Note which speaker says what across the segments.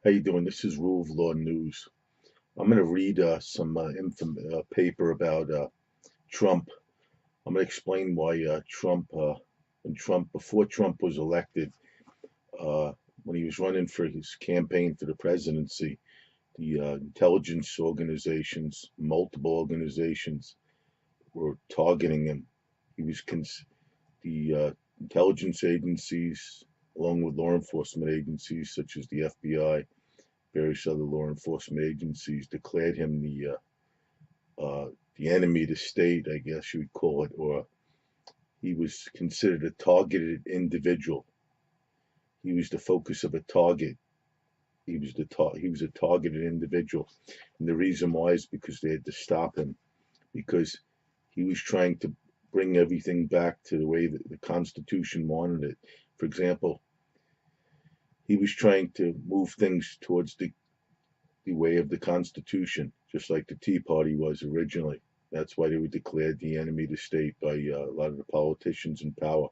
Speaker 1: How you doing? This is Rule of Law News. I'm going to read some paper about Trump. I'm going to explain why before Trump was elected, uh, when he was running for his campaign for the presidency, the intelligence organizations, multiple organizations, were targeting him. He was the intelligence agencies, along with law enforcement agencies such as the FBI, various other law enforcement agencies, declared him uh, the enemy of the state, I guess you would call it, or he was considered a targeted individual. He was the focus of a target. He was a targeted individual, and the reason why is because they had to stop him because he was trying to bring everything back to the way that the Constitution wanted it. For example, he was trying to move things towards the way of the Constitution, just like the Tea Party was originally. That's why they were declared the enemy of the state by a lot of the politicians in power.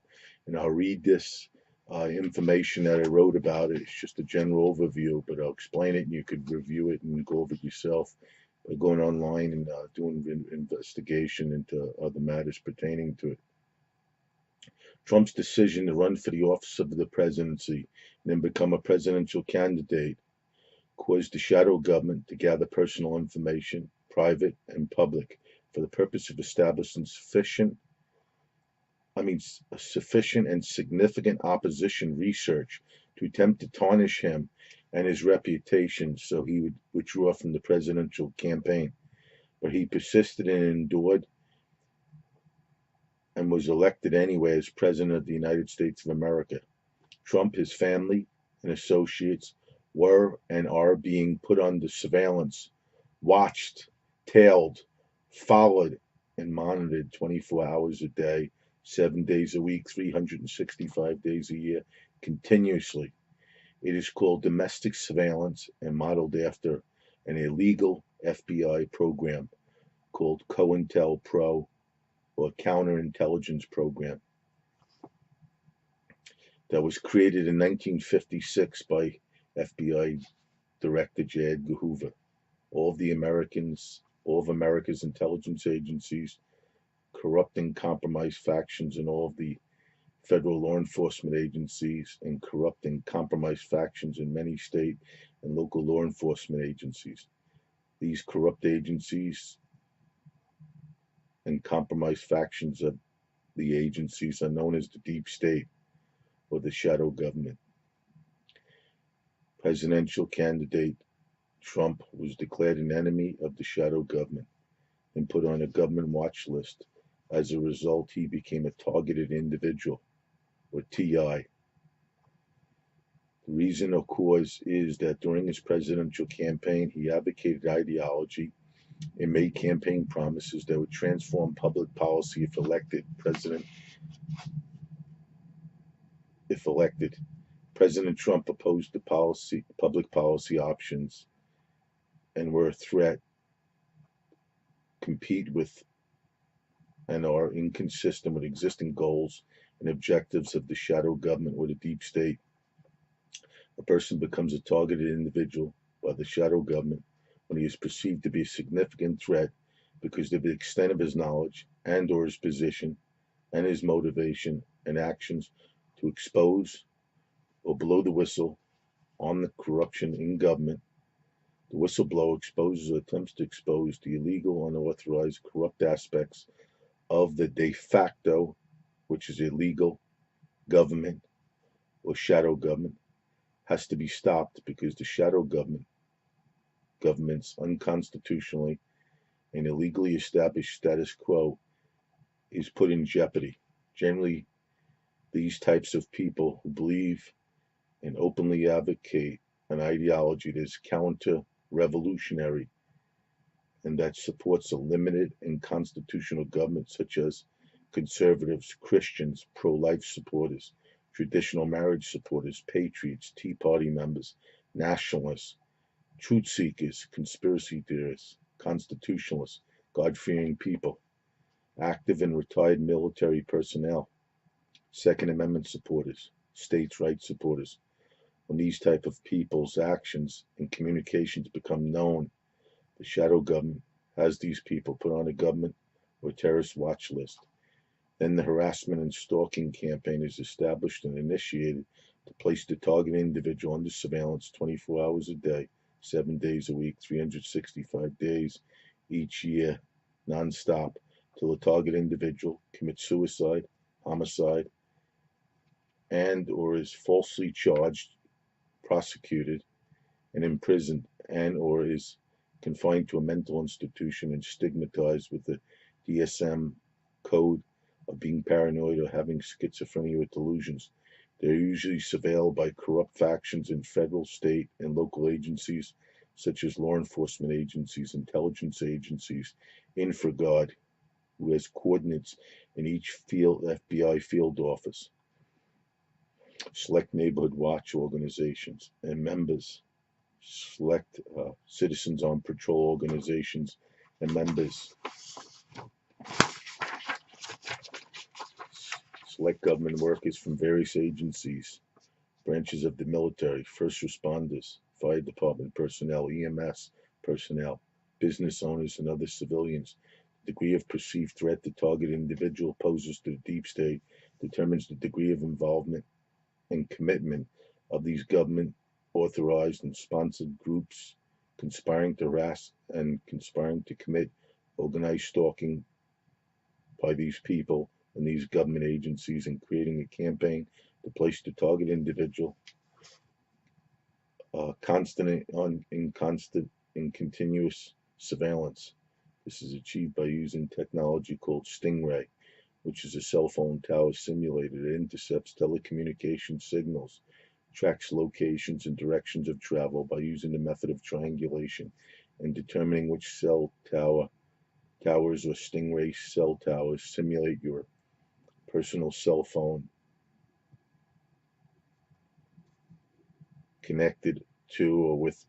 Speaker 1: And I'll read this information that I wrote about it. It's just a general overview, but I'll explain it and you could review it and go over it yourself by going online and doing an investigation into other matters pertaining to it. Trump's decision to run for the office of the presidency and then become a presidential candidate caused the shadow government to gather personal information, private and public, for the purpose of establishing sufficient and significant opposition research to attempt to tarnish him and his reputation so he would withdraw from the presidential campaign. But he persisted and endured and was elected anyway as President of the United States of America. Trump, his family, and associates were and are being put under surveillance, watched, tailed, followed, and monitored 24 hours a day, 7 days a week, 365 days a year, continuously. It is called domestic surveillance and modeled after an illegal FBI program called COINTELPRO, or Counterintelligence Program, that was created in 1956 by FBI Director J. Edgar Hoover. All of America's intelligence agencies, corrupting compromised factions in all of the federal law enforcement agencies, and corrupting compromised factions in many state and local law enforcement agencies. These corrupt agencies and compromised factions of the agencies are known as the deep state or the shadow government. Presidential candidate Trump was declared an enemy of the shadow government and put on a government watch list. As a result, he became a targeted individual, or TI. The reason or cause is that during his presidential campaign, he advocated ideology and made campaign promises that would transform public policy if elected. If elected, President Trump opposed the public policy options, and were a threat, compete with, and are inconsistent with existing goals and objectives of the shadow government or the deep state. A person becomes a targeted individual by the shadow government when he is perceived to be a significant threat because of the extent of his knowledge and or his position and his motivation and actions to expose or blow the whistle on the corruption in government. The whistleblower exposes or attempts to expose the illegal, unauthorized, corrupt aspects of the de facto, which is illegal, government or shadow government, has to be stopped because the shadow government's unconstitutionally and illegally established status quo is put in jeopardy. Generally, these types of people who believe and openly advocate an ideology that is counter-revolutionary and that supports a limited and constitutional government, such as conservatives, Christians, pro-life supporters, traditional marriage supporters, patriots, Tea Party members, nationalists, truth seekers, conspiracy theorists, constitutionalists, God-fearing people, active and retired military personnel, Second Amendment supporters, states' rights supporters, When these type of people's actions and communications become known, the shadow government has these people put on a government or terrorist watch list. Then the harassment and stalking campaign is established and initiated to place the targeted individual under surveillance 24 hours a day, 7 days a week, 365 days each year, nonstop, till the target individual commits suicide, homicide, and or is falsely charged, prosecuted, and imprisoned, and or is confined to a mental institution and stigmatized with the DSM code of being paranoid or having schizophrenia or delusions. They're usually surveilled by corrupt factions in federal, state, and local agencies such as law enforcement agencies, intelligence agencies, InfraGard, who has coordinates in each field FBI field office, select neighborhood watch organizations, and members, select citizens on patrol organizations, and members, select government workers from various agencies, branches of the military, first responders, fire department personnel, EMS personnel, business owners, and other civilians. The degree of perceived threat the target individual poses to the deep state determines the degree of involvement and commitment of these government authorized and sponsored groups conspiring to harass and conspiring to commit organized stalking by these people and these government agencies, and creating a campaign to place the target individual constant in continuous surveillance. This is achieved by using technology called Stingray, which is a cell phone tower simulator that intercepts telecommunication signals, tracks locations and directions of travel by using the method of triangulation, and determining which towers or Stingray cell towers simulate your personal cell phone connected to or with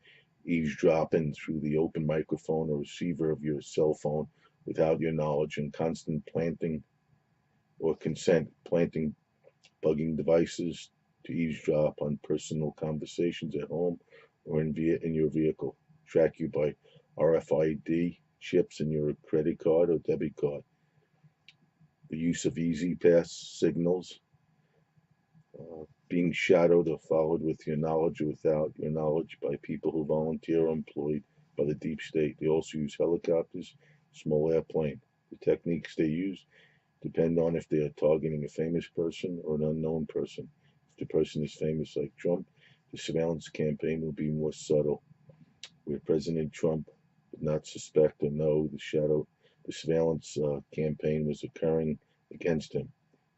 Speaker 1: eavesdropping through the open microphone or receiver of your cell phone without your knowledge, and constant planting or consent, planting bugging devices to eavesdrop on personal conversations at home or in your vehicle, track you by RFID chips in your credit card or debit card. The use of E-ZPass signals, being shadowed or followed with your knowledge or without your knowledge by people who volunteer or employed by the deep state. They also use helicopters, small airplane. The techniques they use depend on if they are targeting a famous person or an unknown person. If the person is famous like Trump, the surveillance campaign will be more subtle, where President Trump would not suspect or know the surveillance campaign was occurring against him,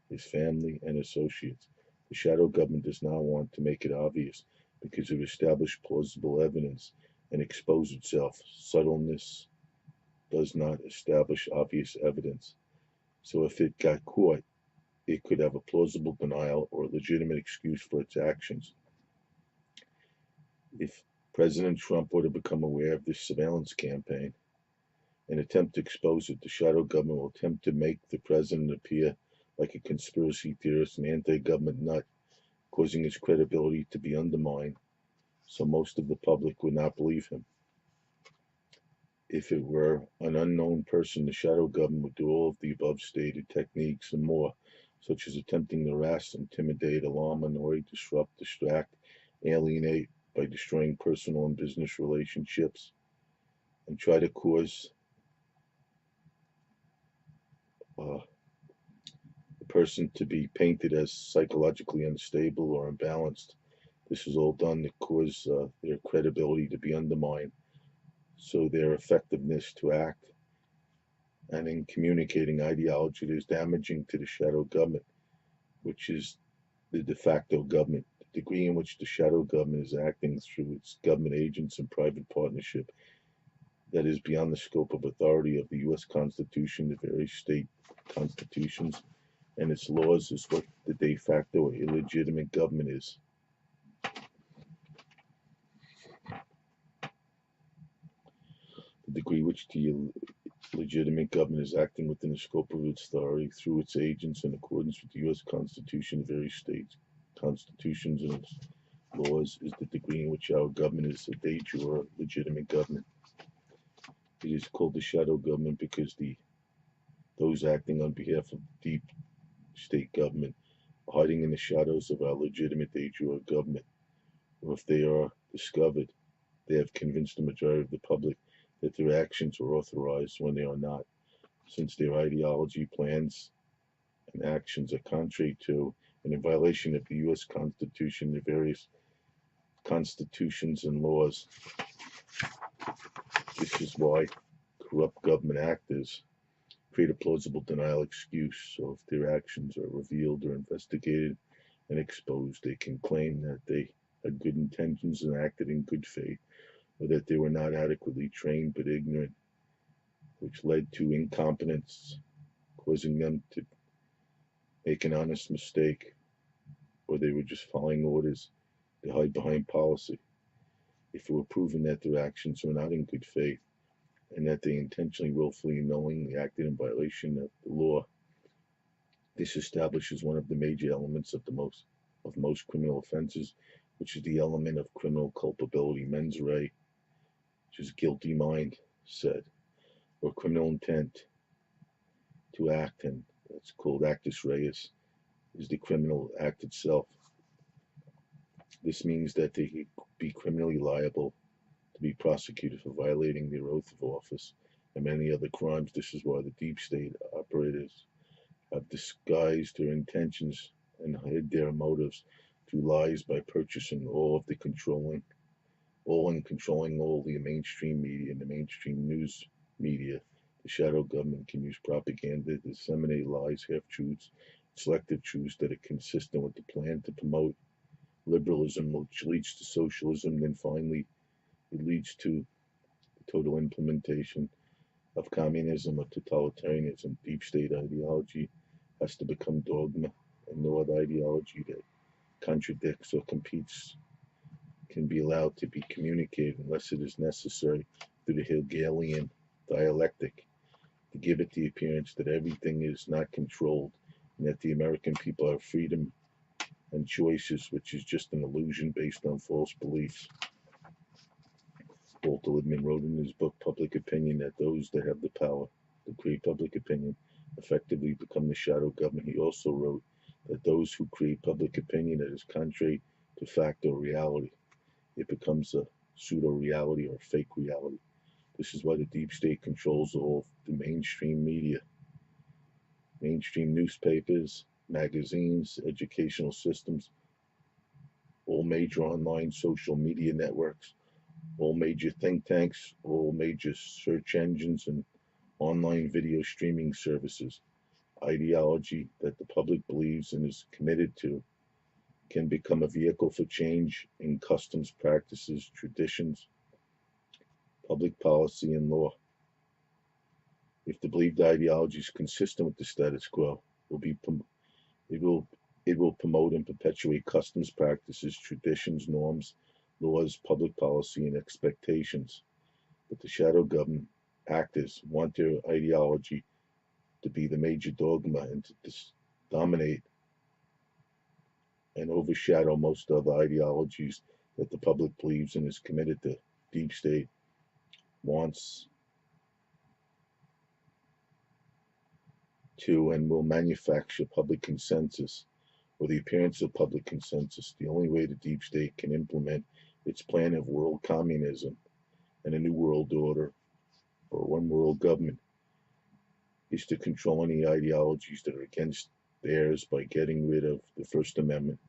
Speaker 1: his family, and associates. The shadow government does not want to make it obvious because it established plausible evidence and expose itself. Subtleness does not establish obvious evidence. So if it got caught, it could have a plausible denial or legitimate excuse for its actions. If President Trump were to become aware of this surveillance campaign and attempt to expose it, the shadow government will attempt to make the president appear like a conspiracy theorist and anti-government nut, causing his credibility to be undermined, so most of the public would not believe him. If it were an unknown person, the shadow government would do all of the above stated techniques and more, such as attempting to harass, intimidate, alarm, annoy, disrupt, distract, alienate by destroying personal and business relationships, and try to cause the person to be painted as psychologically unstable or imbalanced. This is all done to cause their credibility to be undermined, so their effectiveness to act and in communicating ideology that is damaging to the shadow government, which is the de facto government. The degree in which the shadow government is acting through its government agents and private partnership that is beyond the scope of authority of the U.S. Constitution, the various state constitutions, and its laws is what the de facto or illegitimate government is. The degree which the legitimate government is acting within the scope of its authority through its agents in accordance with the U.S. Constitution, the various state constitutions, and its laws is the degree in which our government is a de jure legitimate government. It is called the shadow government because those acting on behalf of the deep state government are hiding in the shadows of our legitimate de jure government. Or if they are discovered, they have convinced the majority of the public that their actions are authorized when they are not, since their ideology, plans, and actions are contrary to and in violation of the U.S. Constitution, the various constitutions and laws. This is why corrupt government actors create a plausible denial excuse. So if their actions are revealed or investigated and exposed, they can claim that they had good intentions and acted in good faith, or that they were not adequately trained but ignorant, which led to incompetence, causing them to make an honest mistake, or they were just following orders. They hide behind policy. If it were proven that their actions were not in good faith and that they intentionally, willfully, and knowingly acted in violation of the law, this establishes one of the major elements of most criminal offenses, which is the element of criminal culpability, mens rea, which is guilty mind said, or criminal intent to act, and that's called actus reus, is the criminal act itself. This means that they could be criminally liable to be prosecuted for violating their oath of office and many other crimes. This is why the deep state operators have disguised their intentions and hid their motives through lies by purchasing all and controlling all the mainstream media and the mainstream news media. The shadow government can use propaganda to disseminate lies, half-truths, selective truths that are consistent with the plan to promote liberalism, which leads to socialism. Then finally, it leads to the total implementation of communism or totalitarianism. Deep state ideology has to become dogma, and no other ideology that contradicts or competes can be allowed to be communicated unless it is necessary through the Hegelian dialectic to give it the appearance that everything is not controlled and that the American people have freedom and choices, which is just an illusion based on false beliefs. Walter Lippmann wrote in his book Public Opinion that those that have the power to create public opinion effectively become the shadow government. He also wrote that those who create public opinion that is contrary to fact or reality, it becomes a pseudo reality or fake reality. This is why the deep state controls all the mainstream media, mainstream newspapers, magazines, educational systems, all major online social media networks, all major think tanks, all major search engines, and online video streaming services. Ideology that the public believes and is committed to can become a vehicle for change in customs, practices, traditions, public policy, and law. If the believed ideology is consistent with the status quo, it will it will promote and perpetuate customs, practices, traditions, norms, laws, public policy, and expectations. But the shadow government actors want their ideology to be the major dogma and to dominate and overshadow most other ideologies that the public believes and is committed to. Deep state wants to and will manufacture public consensus or the appearance of public consensus. The only way the deep state can implement its plan of world communism and a new world order or one world government is to control any ideologies that are against theirs by getting rid of the First Amendment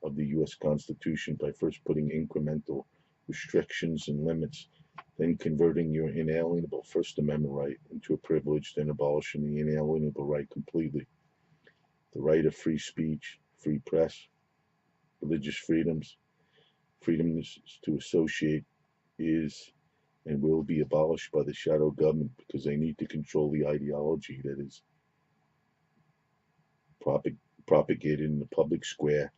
Speaker 1: of the U.S. Constitution, by first putting incremental restrictions and limits, then converting your inalienable First Amendment right into a privilege, then abolishing the inalienable right completely. The right of free speech, free press, religious freedoms, freedoms to associate is and will be abolished by the shadow government because they need to control the ideology that is propagated in the public square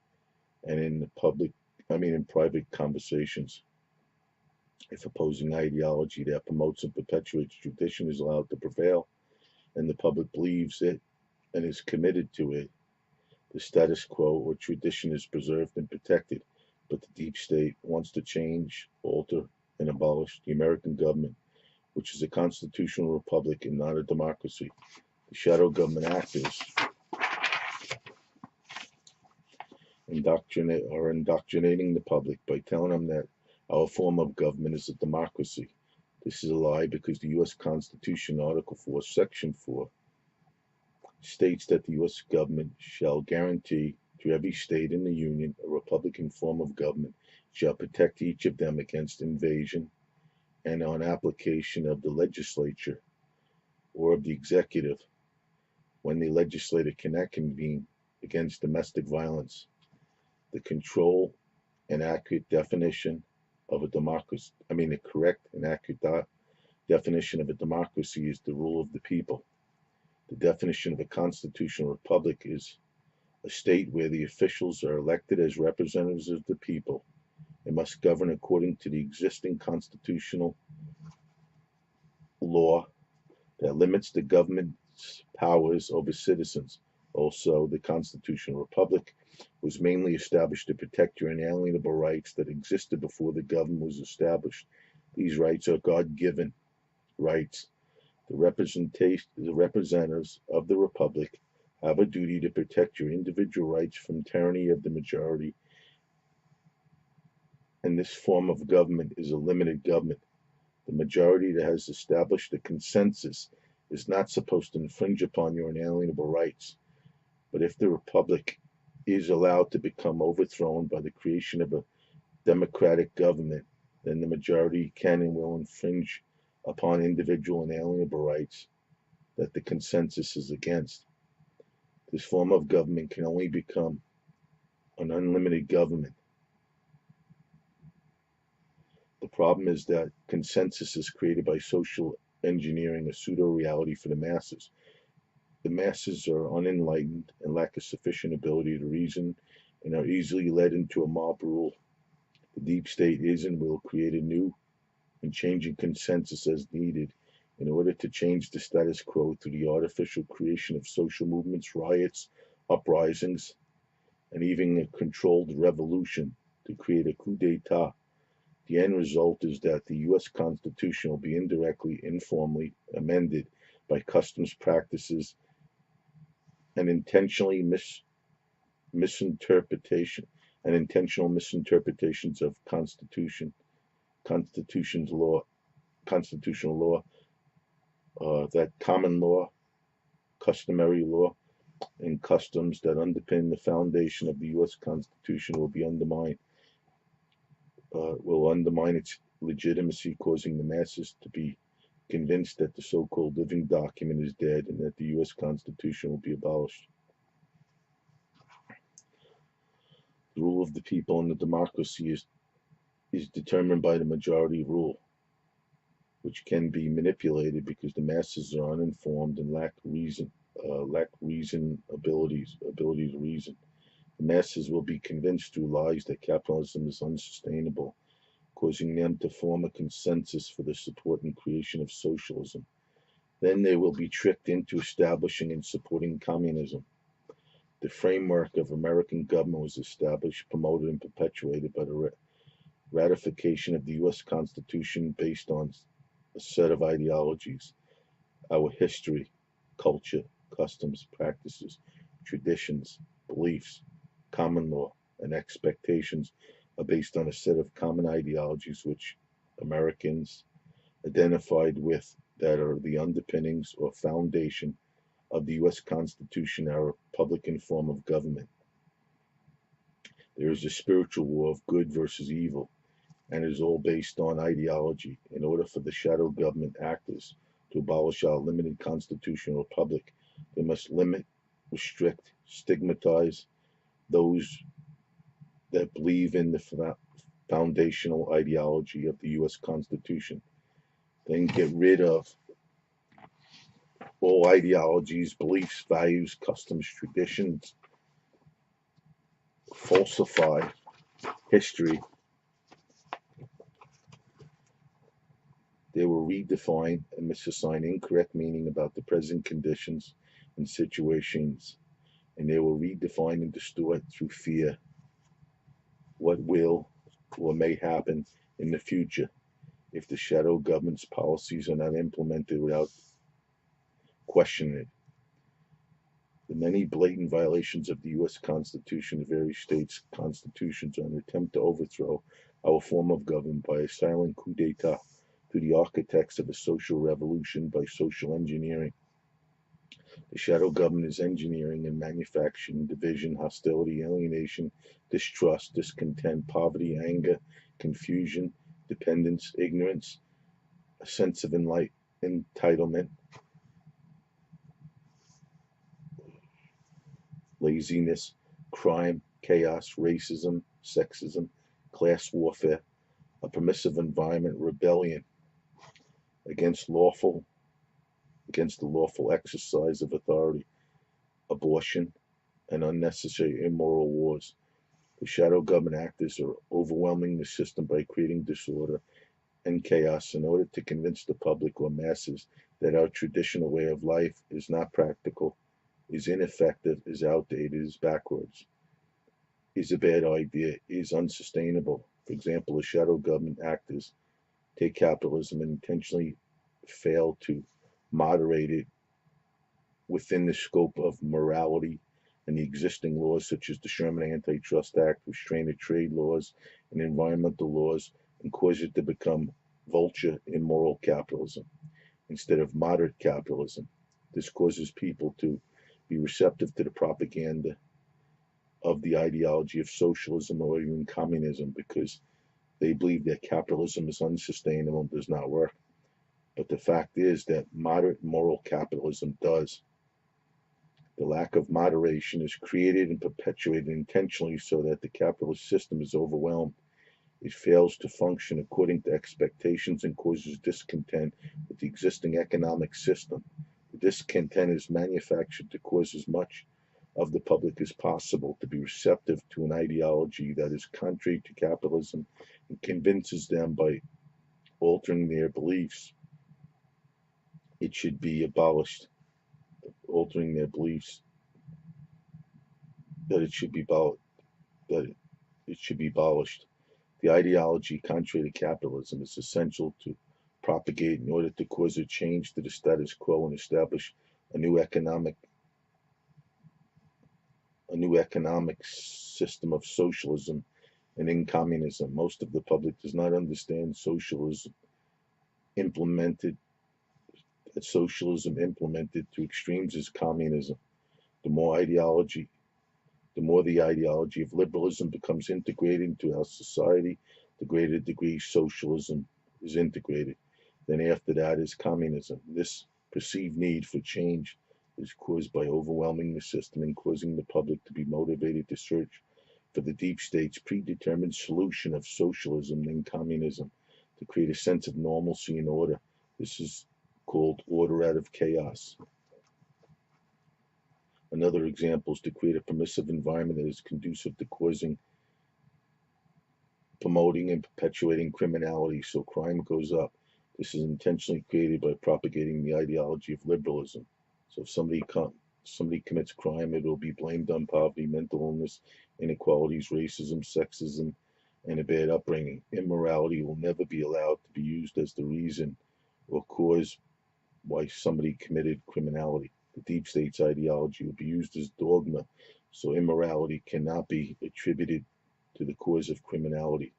Speaker 1: and in private conversations. If opposing ideology that promotes and perpetuates tradition is allowed to prevail and the public believes it and is committed to it, the status quo or tradition is preserved and protected. But But the deep state wants to change, alter, and abolish the American government, which is a constitutional republic and not a democracy. The shadow government actors are indoctrinating the public by telling them that our form of government is a democracy. This is a lie because the U.S. Constitution, Article 4, Section 4, states that the U.S. government shall guarantee to every state in the Union a Republican form of government, shall protect each of them against invasion, and on application of the legislature or of the executive, when the legislature cannot convene, against domestic violence. The control and accurate definition of a democracy, a correct and accurate definition of a democracy is the rule of the people. The definition of a constitutional republic is a state where the officials are elected as representatives of the people and must govern according to the existing constitutional law that limits the government's powers over citizens. Also, the constitutional republic was mainly established to protect your inalienable rights that existed before the government was established. These rights are God-given rights. The representatives of the republic have a duty to protect your individual rights from tyranny of the majority, and this form of government is a limited government. The majority that has established a consensus is not supposed to infringe upon your inalienable rights. But if the republic is allowed to become overthrown by the creation of a democratic government, then the majority can and will infringe upon individual inalienable rights that the consensus is against. This form of government can only become an unlimited government. The problem is that consensus is created by social engineering, a pseudo-reality for the masses. The masses are unenlightened and lack a sufficient ability to reason and are easily led into a mob rule. The deep state is and will create a new and changing consensus as needed in order to change the status quo through the artificial creation of social movements, riots, uprisings, and even a controlled revolution to create a coup d'etat. The end result is that the U.S. Constitution will be indirectly, informally amended by customs practices and intentional misinterpretations of constitutional law, that common law, customary law, and customs that underpin the foundation of the U.S. Constitution will undermine its legitimacy, causing the masses to be convinced that the so-called living document is dead and that the U.S. Constitution will be abolished. The rule of the people in the democracy is determined by the majority rule, which can be manipulated because the masses are uninformed and lack abilities to reason. The masses will be convinced through lies that capitalism is unsustainable, causing them to form a consensus for the support and creation of socialism. Then they will be tricked into establishing and supporting communism. The framework of American government was established, promoted, and perpetuated by the ratification of the U.S. Constitution based on a set of ideologies. Our history, culture, customs, practices, traditions, beliefs, common law, and expectations are based on a set of common ideologies which Americans identified with that are the underpinnings or foundation of the U.S. Constitution, our Republican form of government. There is a spiritual war of good versus evil, and it is all based on ideology. In order for the shadow government actors to abolish our limited constitutional republic, they must limit, restrict, stigmatize those that believe in the foundational ideology of the U.S. Constitution. Then get rid of all ideologies, beliefs, values, customs, traditions, falsify history. They will redefine and misassign incorrect meaning about the present conditions and situations, and they will redefine and distort through fear what will or may happen in the future if the shadow government's policies are not implemented without questioning it. The many blatant violations of the U.S. Constitution and various states' constitutions are an attempt to overthrow our form of government by a silent coup d'etat to the architects of a social revolution by social engineering. The shadow government is engineering and manufacturing division, hostility, alienation, distrust, discontent, poverty, anger, confusion, dependence, ignorance, a sense of entitlement, laziness, crime, chaos, racism, sexism, class warfare, a permissive environment, rebellion against the lawful exercise of authority, abortion, and unnecessary immoral wars. The shadow government actors are overwhelming the system by creating disorder and chaos in order to convince the public or masses that our traditional way of life is not practical, is ineffective, is outdated, is backwards, is a bad idea, is unsustainable. For example, the shadow government actors take capitalism and intentionally fail to moderate it within the scope of morality and the existing laws such as the Sherman Antitrust Act, restraint of trade laws, and environmental laws, and cause it to become vulture immoral capitalism instead of moderate capitalism. This causes people to be receptive to the propaganda of the ideology of socialism or even communism because they believe that capitalism is unsustainable and does not work. But the fact is that moderate moral capitalism does. The lack of moderation is created and perpetuated intentionally so that the capitalist system is overwhelmed. It fails to function according to expectations and causes discontent with the existing economic system. The discontent is manufactured to cause as much of the public as possible to be receptive to an ideology that is contrary to capitalism and convinces them by altering their beliefs it should be abolished, altering their beliefs that it should be abolished. The ideology contrary to capitalism is essential to propagate in order to cause a change to the status quo and establish a new economic system of socialism and in communism. Most of the public does not understand implemented socialism implemented to extremes is communism. The more the ideology of liberalism becomes integrated into our society, the greater degree socialism is integrated. Then after that is communism. This perceived need for change is caused by overwhelming the system and causing the public to be motivated to search for the deep state's predetermined solution of socialism and communism to create a sense of normalcy and order. This is called order out of chaos. Another example is to create a permissive environment that is conducive to promoting and perpetuating criminality so crime goes up. This is intentionally created by propagating the ideology of liberalism. So if somebody commits crime, it will be blamed on poverty, mental illness, inequalities, racism, sexism, and a bad upbringing. Immorality will never be allowed to be used as the reason or cause why somebody committed criminality. The deep state's ideology will be used as dogma, so immorality cannot be attributed to the cause of criminality.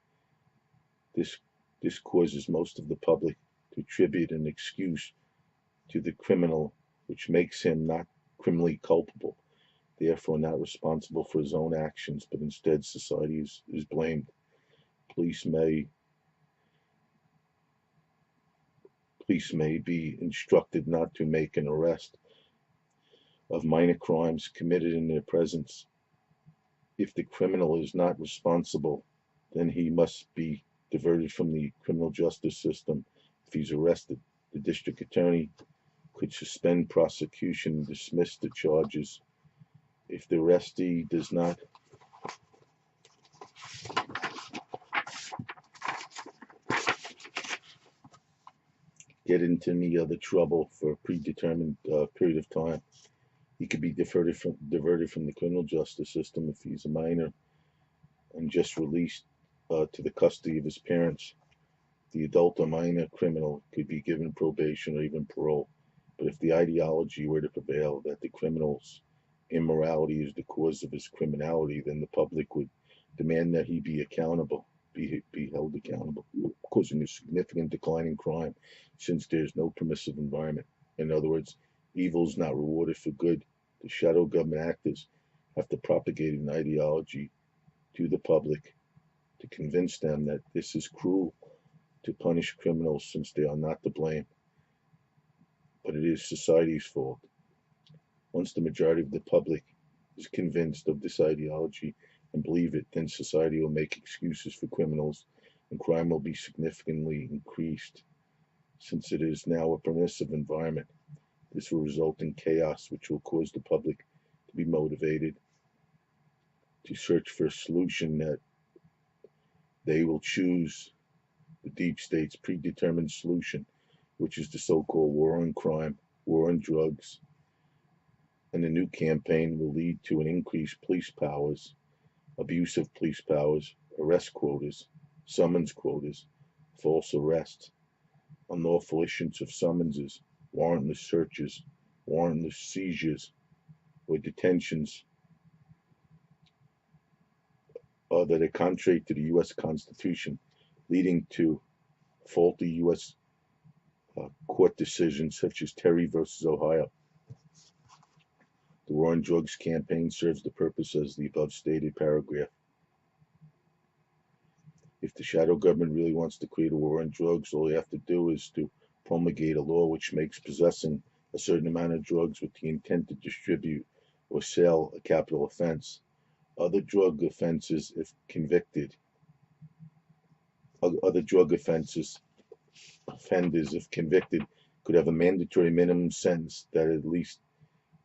Speaker 1: This causes most of the public to attribute an excuse to the criminal, which makes him not criminally culpable, therefore not responsible for his own actions, but instead society is blamed. Police may be instructed not to make an arrest of minor crimes committed in their presence. If the criminal is not responsible, then he must be diverted from the criminal justice system. If he's arrested, the district attorney could suspend prosecution and dismiss the charges. If the arrestee does not get into any other trouble for a predetermined period of time, he could be diverted from the criminal justice system if he's a minor and just released to the custody of his parents. The adult or minor criminal could be given probation or even parole. But if the ideology were to prevail that the criminal's immorality is the cause of his criminality, then the public would demand that he be accountable, be held accountable, causing a significant decline in crime since there's no permissive environment. In other words, evil is not rewarded for good. The shadow government actors have to propagate an ideology to the public to convince them that this is cruel to punish criminals since they are not to blame, but it is society's fault. Once the majority of the public is convinced of this ideology and believe it, then society will make excuses for criminals and crime will be significantly increased. Since it is now a permissive environment, this will result in chaos, which will cause the public to be motivated to search for a solution that they will choose the deep state's predetermined solution, which is the so-called war on crime, war on drugs, and the new campaign will lead to an increased police powers, abuse of police powers, arrest quotas, summons quotas, false arrests, unlawful issuance of summonses, warrantless searches, warrantless seizures, or detentions that are contrary to the U.S. Constitution, leading to faulty U.S. Court decisions such as Terry versus Ohio. The war on drugs campaign serves the purpose as the above stated paragraph. If the shadow government really wants to create a war on drugs, all they have to do is to promulgate a law which makes possessing a certain amount of drugs with the intent to distribute or sell a capital offense. Other drug offenses, if convicted, other drug offenders, if convicted, could have a mandatory minimum sentence that at least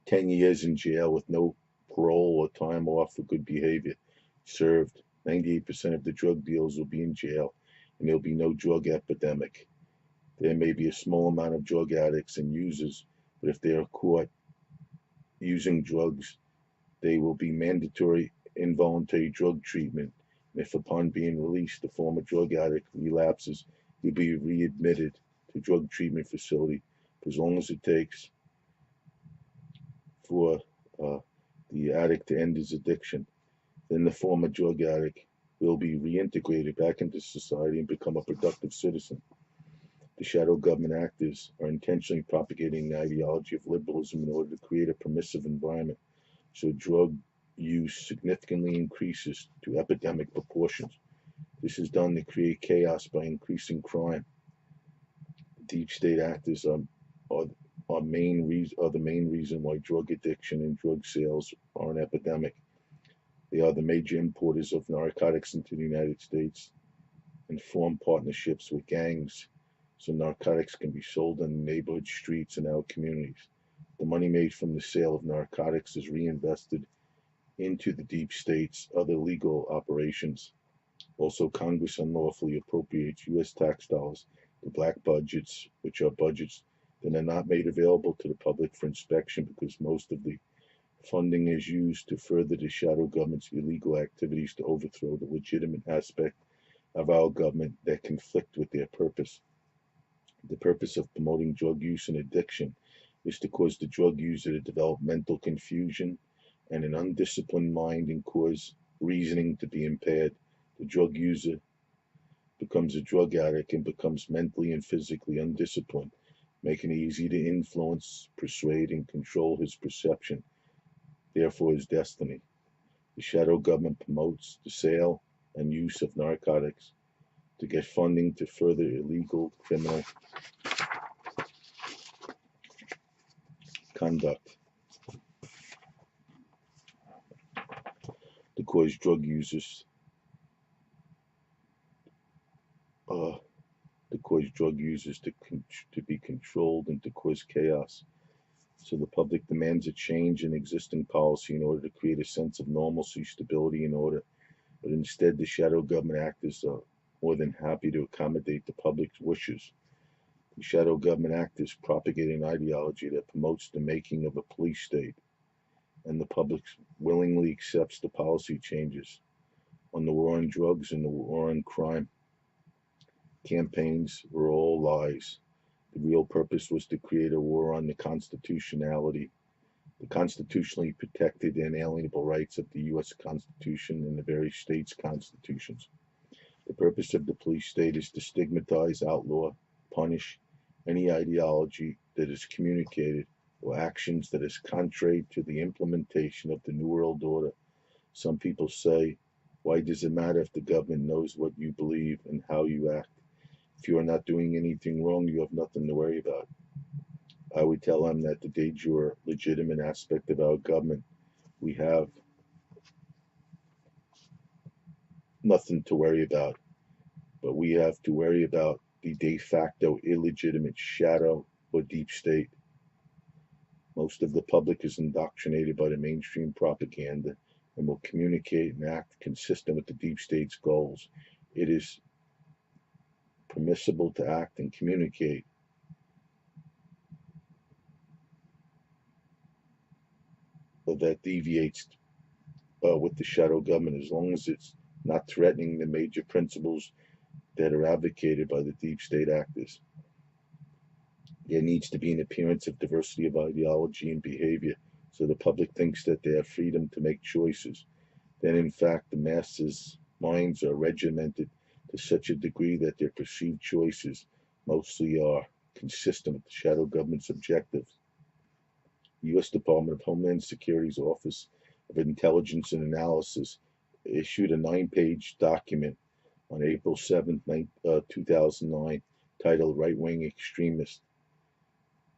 Speaker 1: 10 years in jail with no parole or time off for good behavior served. 98% of the drug dealers will be in jail, and there'll be no drug epidemic. There may be a small amount of drug addicts and users, but if they are caught using drugs, they will be mandatory involuntary drug treatment. And if upon being released, the former drug addict relapses, he'll be readmitted to drug treatment facility for as long as it takes for the addict to end his addiction. Then the former drug addict will be reintegrated back into society and become a productive citizen. The shadow government actors are intentionally propagating the ideology of liberalism in order to create a permissive environment so drug use significantly increases to epidemic proportions. This is done to create chaos by increasing crime. Deep state actors are the main reason why drug addiction and drug sales are an epidemic. They are the major importers of narcotics into the United States and form partnerships with gangs so narcotics can be sold on the neighborhood streets in our communities. The money made from the sale of narcotics is reinvested into the deep state's other legal operations. Also, Congress unlawfully appropriates U.S. tax dollars to black budgets, which are budgets that are not made available to the public for inspection because most of the funding is used to further the shadow government's illegal activities to overthrow the legitimate aspect of our government that conflict with their purpose. The purpose of promoting drug use and addiction is to cause the drug user to develop mental confusion and an undisciplined mind and cause reasoning to be impaired. The drug user becomes a drug addict and becomes mentally and physically undisciplined, making it easy to influence, persuade, and control his perception, therefore his destiny. The shadow government promotes the sale and use of narcotics to get funding to further illegal criminal conduct, to cause drug users to be controlled and to cause chaos. So the public demands a change in existing policy in order to create a sense of normalcy, stability, and order. But instead, the shadow government actors are more than happy to accommodate the public's wishes. The shadow government actors propagate an ideology that promotes the making of a police state, and the public willingly accepts the policy changes. on the war on drugs and the war on crime campaigns were all lies. The real purpose was to create a war on the constitutionality, the constitutionally protected and inalienable rights of the U.S. Constitution and the various states' constitutions. The purpose of the police state is to stigmatize, outlaw, punish any ideology that is communicated or actions that is contrary to the implementation of the New World Order. Some people say, why does it matter if the government knows what you believe and how you act? If you are not doing anything wrong, you have nothing to worry about. I would tell them that the de jure legitimate aspect of our government, we have nothing to worry about, but we have to worry about the de facto illegitimate shadow or deep state. Most of the public is indoctrinated by the mainstream propaganda and will communicate and act consistent with the deep state's goals. It is permissible to act and communicate that deviates with the shadow government as long as it's not threatening the major principles that are advocated by the deep state actors. There needs to be an appearance of diversity of ideology and behavior so the public thinks that they have freedom to make choices. Then, in fact, the masses' minds are regimented to such a degree that their perceived choices mostly are consistent with the shadow government's objectives. The U.S. Department of Homeland Security's Office of Intelligence and Analysis issued a 9-page document on April 7, 2009, titled Right-Wing Extremist,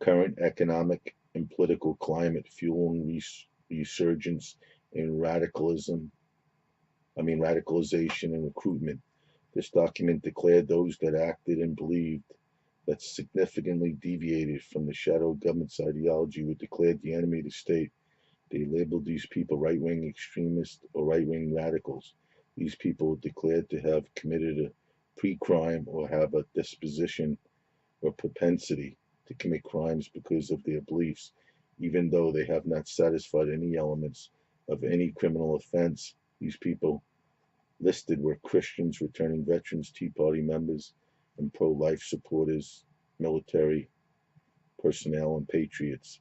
Speaker 1: Current Economic and Political Climate Fueling Resurgence in Radicalization and Recruitment. This document declared those that acted and believed that significantly deviated from the shadow government's ideology were declared the enemy of the state. They labeled these people right-wing extremists or right-wing radicals. These people were declared to have committed a pre-crime or have a disposition or propensity to commit crimes because of their beliefs, even though they have not satisfied any elements of any criminal offense. These people listed were Christians, returning veterans, Tea Party members, and pro-life supporters, military personnel, and patriots.